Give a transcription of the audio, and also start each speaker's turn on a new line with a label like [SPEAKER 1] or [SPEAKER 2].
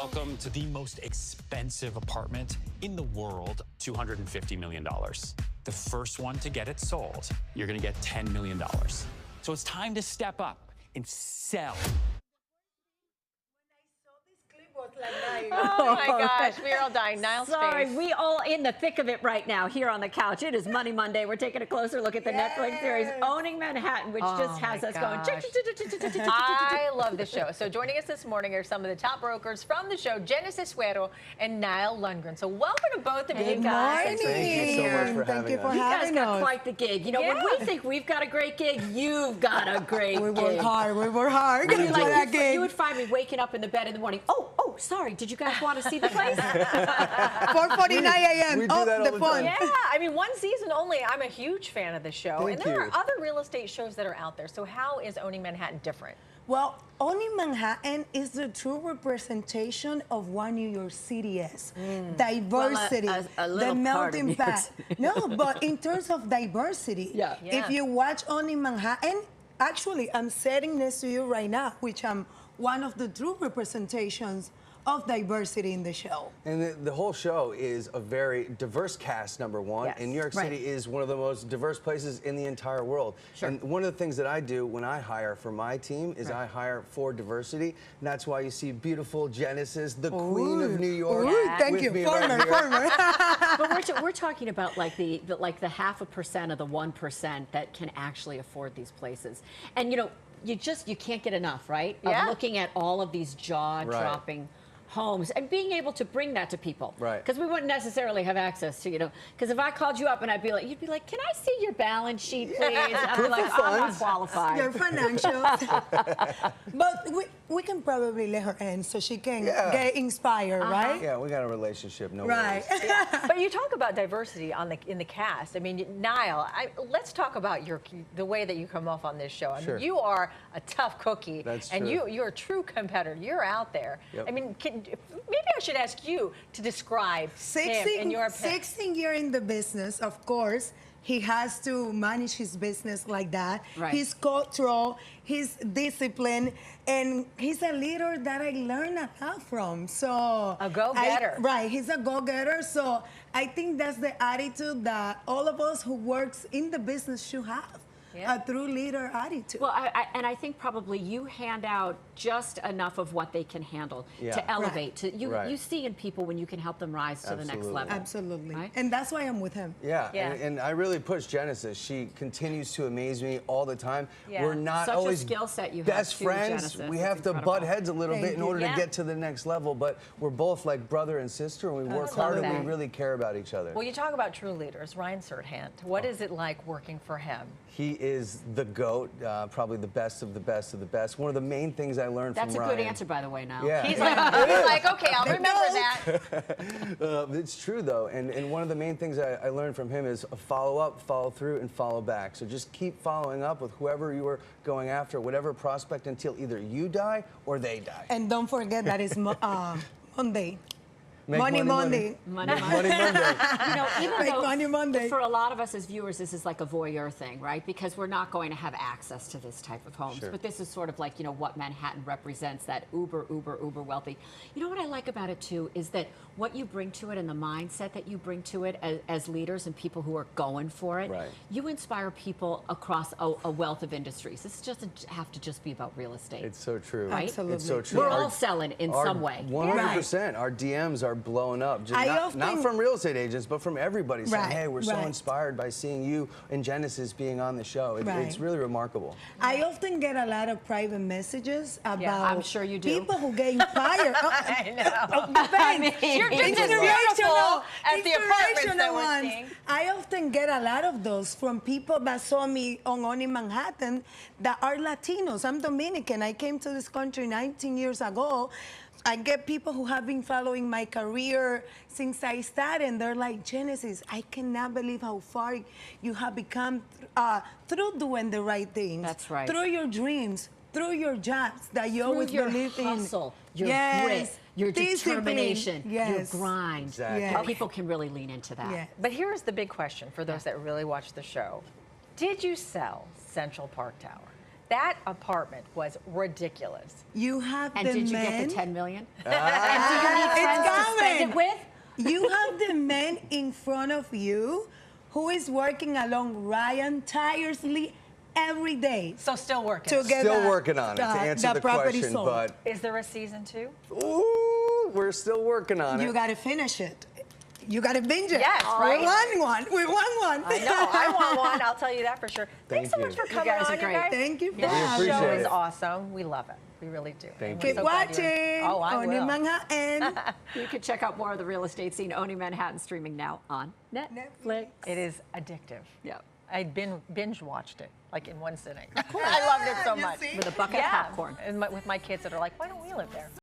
[SPEAKER 1] Welcome to the most expensive apartment in the world, $250 million. The first one to get it sold, you're gonna get $10 million. So it's time to step up and sell.
[SPEAKER 2] Oh my gosh, we're all dying. Nile's
[SPEAKER 3] Sorry,
[SPEAKER 2] face.
[SPEAKER 3] we all in the thick of it right now here on the couch. It is Money Monday. We're taking a closer look at the Netflix series Owning Manhattan, which just has us going.
[SPEAKER 2] I love the show. So joining us this morning are some of the top brokers from the show, Genesis Suero and Nile Lundgren. So welcome to both of you guys.
[SPEAKER 4] Thank you so much for having us.
[SPEAKER 3] You guys got quite the gig. You know, when we think we've got a great gig, you've got a great gig.
[SPEAKER 4] We work hard.
[SPEAKER 3] You would find me waking up in the bed in the morning. Oh, sorry. Did you guys want to see the place?
[SPEAKER 4] 4:49 a.m.
[SPEAKER 5] We do that all the time.
[SPEAKER 2] Yeah, I mean, one season only. I'm a huge fan of the show.
[SPEAKER 5] Thank
[SPEAKER 2] and there
[SPEAKER 5] you.
[SPEAKER 2] are other real estate shows that are out there. So how is Owning Manhattan different?
[SPEAKER 4] Well, Owning Manhattan is the true representation of what New York City is. Diversity,
[SPEAKER 3] Well, a
[SPEAKER 4] the
[SPEAKER 3] little part of
[SPEAKER 4] melting
[SPEAKER 3] New York
[SPEAKER 4] pot. No, but in terms of diversity, if you watch Owning Manhattan, actually, I'm sitting next to you right now, which I'm one of the true representations of diversity in the show.
[SPEAKER 5] And the whole show is a very diverse cast, number one.
[SPEAKER 2] Yes.
[SPEAKER 5] And New York City is one of the most diverse places in the entire world.
[SPEAKER 3] Sure.
[SPEAKER 5] And one of the things that I do when I hire for my team is I hire for diversity. And that's why you see beautiful Genesis, the queen of New York.
[SPEAKER 4] Thank you, former.
[SPEAKER 3] But we're talking about like the 0.5% of the 1% that can actually afford these places. And you know, you can't get enough, right?
[SPEAKER 2] Yeah.
[SPEAKER 3] Of looking at all of these jaw-dropping homes and being able to bring that to people.
[SPEAKER 5] Right.
[SPEAKER 3] Because we wouldn't necessarily have access to, because if I called you up and you'd be like, can I see your balance sheet, please? And I'd be like, I'm not qualified.
[SPEAKER 4] Your financials. But we can probably let her in so she can get inspired, right?
[SPEAKER 5] Yeah, we got a relationship, no
[SPEAKER 4] Right.
[SPEAKER 5] worries.
[SPEAKER 2] But you talk about diversity in the cast. I mean, Nile, let's talk about the way that you come off on this show. I mean, you are a tough cookie.
[SPEAKER 5] That's
[SPEAKER 2] and
[SPEAKER 5] true.
[SPEAKER 2] you're a true competitor. You're out there.
[SPEAKER 5] Yep.
[SPEAKER 2] I mean, maybe I should ask you to describe him in your opinion.
[SPEAKER 4] 16 years in the business, of course. He has to manage his business like that.
[SPEAKER 3] Right.
[SPEAKER 4] He's cultural, he's disciplined, and he's a leader that I learned a lot from. So
[SPEAKER 2] a go-getter.
[SPEAKER 4] Right, he's a go-getter. So I think that's the attitude that all of us who works in the business should have. A true leader attitude.
[SPEAKER 3] Well, I think probably you hand out just enough of what they can handle to elevate. You see in people when you can help them rise to the next level.
[SPEAKER 4] Absolutely.
[SPEAKER 3] Right?
[SPEAKER 4] And that's why I'm with him.
[SPEAKER 5] Yeah, and I really push Genesis. She continues to amaze me all the time. We're not
[SPEAKER 3] Such
[SPEAKER 5] always
[SPEAKER 3] a skill set you
[SPEAKER 5] best
[SPEAKER 3] have too,
[SPEAKER 5] friends.
[SPEAKER 3] Genesis.
[SPEAKER 5] We
[SPEAKER 3] It's
[SPEAKER 5] have to
[SPEAKER 3] incredible.
[SPEAKER 5] butt heads a little bit in order to get to the next level, but we're both like brother and sister, and we work hard and we really care about each other.
[SPEAKER 2] Well, you talk about true leaders. Ryan SERHANT, what is it like working for him?
[SPEAKER 5] He is the GOAT, probably the best of the best of the best. One of the main things I learned from Ryan.
[SPEAKER 3] That's a good answer, by the way, now.
[SPEAKER 5] Yeah.
[SPEAKER 2] He's like, okay, I'll remember that.
[SPEAKER 5] It's true, though, and one of the main things I learned from him is follow up, follow through, and follow back. So just keep following up with whoever you are going after, whatever prospect, until either you die or they die.
[SPEAKER 4] And don't forget that it's Monday.
[SPEAKER 5] Money
[SPEAKER 4] Monday.
[SPEAKER 5] Monday.
[SPEAKER 3] You know, even though
[SPEAKER 4] Money Monday.
[SPEAKER 3] for a lot of us as viewers, this is like a voyeur thing, right? Because we're not going to have access to this type of homes. But this is sort of like, what Manhattan represents, that uber wealthy. You know what I like about it, too, is that what you bring to it and the mindset that you bring to it as leaders and people who are going for it, you inspire people across a wealth of industries. This doesn't have to just be about real estate.
[SPEAKER 5] It's so true.
[SPEAKER 3] Right?
[SPEAKER 4] Absolutely.
[SPEAKER 5] It's so true.
[SPEAKER 3] We're all selling in some way.
[SPEAKER 5] 100%. Our DMs are blowing up. Just not from real estate agents, but from everybody saying, hey, we're so inspired by seeing you and Genesis being on the show. It's really remarkable.
[SPEAKER 4] I often get a lot of private messages about
[SPEAKER 3] I'm sure you do.
[SPEAKER 4] people who get inspired.
[SPEAKER 2] I know.
[SPEAKER 4] You're
[SPEAKER 2] just as beautiful as the apartments that we're seeing.
[SPEAKER 4] I often get a lot of those from people that saw me on Owning Manhattan that are Latinos. I'm Dominican. I came to this country 19 years ago. I get people who have been following my career since I started, and they're like, Genesis, I cannot believe how far you have become through doing the right things.
[SPEAKER 3] That's right.
[SPEAKER 4] Through your dreams, through your jobs that you always
[SPEAKER 3] your
[SPEAKER 4] believe
[SPEAKER 3] hustle,
[SPEAKER 4] in.
[SPEAKER 3] your grit, your determination, your grind.
[SPEAKER 5] Exactly.
[SPEAKER 3] And people can really lean into that.
[SPEAKER 4] Yeah.
[SPEAKER 2] But here's the big question for those that really watch the show. Did you sell Central Park Tower? That apartment was ridiculous.
[SPEAKER 4] You have
[SPEAKER 3] And
[SPEAKER 4] the
[SPEAKER 3] did you
[SPEAKER 4] men.
[SPEAKER 3] get the 10 million?
[SPEAKER 4] It's
[SPEAKER 3] Spend it with?
[SPEAKER 4] You have the man in front of you who is working along Ryan tirelessly every day
[SPEAKER 2] So still working.
[SPEAKER 4] to get
[SPEAKER 5] Still
[SPEAKER 4] the-
[SPEAKER 5] working on it to answer the
[SPEAKER 4] property
[SPEAKER 5] question,
[SPEAKER 4] sold.
[SPEAKER 5] but
[SPEAKER 2] Is there a season 2?
[SPEAKER 5] ooh, we're still working on
[SPEAKER 4] You
[SPEAKER 5] it.
[SPEAKER 4] got to finish it. You got to binge it.
[SPEAKER 2] Yes, right.
[SPEAKER 4] We won one. We won one.
[SPEAKER 2] I know. I want one. I'll tell you that for sure. Thanks so
[SPEAKER 5] Thank
[SPEAKER 2] much
[SPEAKER 5] you.
[SPEAKER 2] for coming
[SPEAKER 3] guys
[SPEAKER 2] on,
[SPEAKER 3] are
[SPEAKER 2] you
[SPEAKER 3] great.
[SPEAKER 2] guys.
[SPEAKER 4] Thank you for
[SPEAKER 2] This
[SPEAKER 5] We
[SPEAKER 4] having
[SPEAKER 2] show
[SPEAKER 5] appreciate
[SPEAKER 2] is
[SPEAKER 5] it.
[SPEAKER 2] awesome. We love it. We really do.
[SPEAKER 5] Thank
[SPEAKER 2] And
[SPEAKER 5] you.
[SPEAKER 2] we're
[SPEAKER 4] Keep
[SPEAKER 2] so glad you're-
[SPEAKER 4] watching.
[SPEAKER 2] Oh, I
[SPEAKER 4] Only
[SPEAKER 2] will.
[SPEAKER 4] Manhattan.
[SPEAKER 3] You can check out more of the real estate scene, Owning Manhattan, streaming now on Netflix.
[SPEAKER 2] It is addictive.
[SPEAKER 3] Yep.
[SPEAKER 2] I binge watched it like in one sitting. I loved it so
[SPEAKER 4] You
[SPEAKER 2] much.
[SPEAKER 4] see?
[SPEAKER 3] With a bucket of popcorn.
[SPEAKER 2] And with my kids that are like, why don't we live there?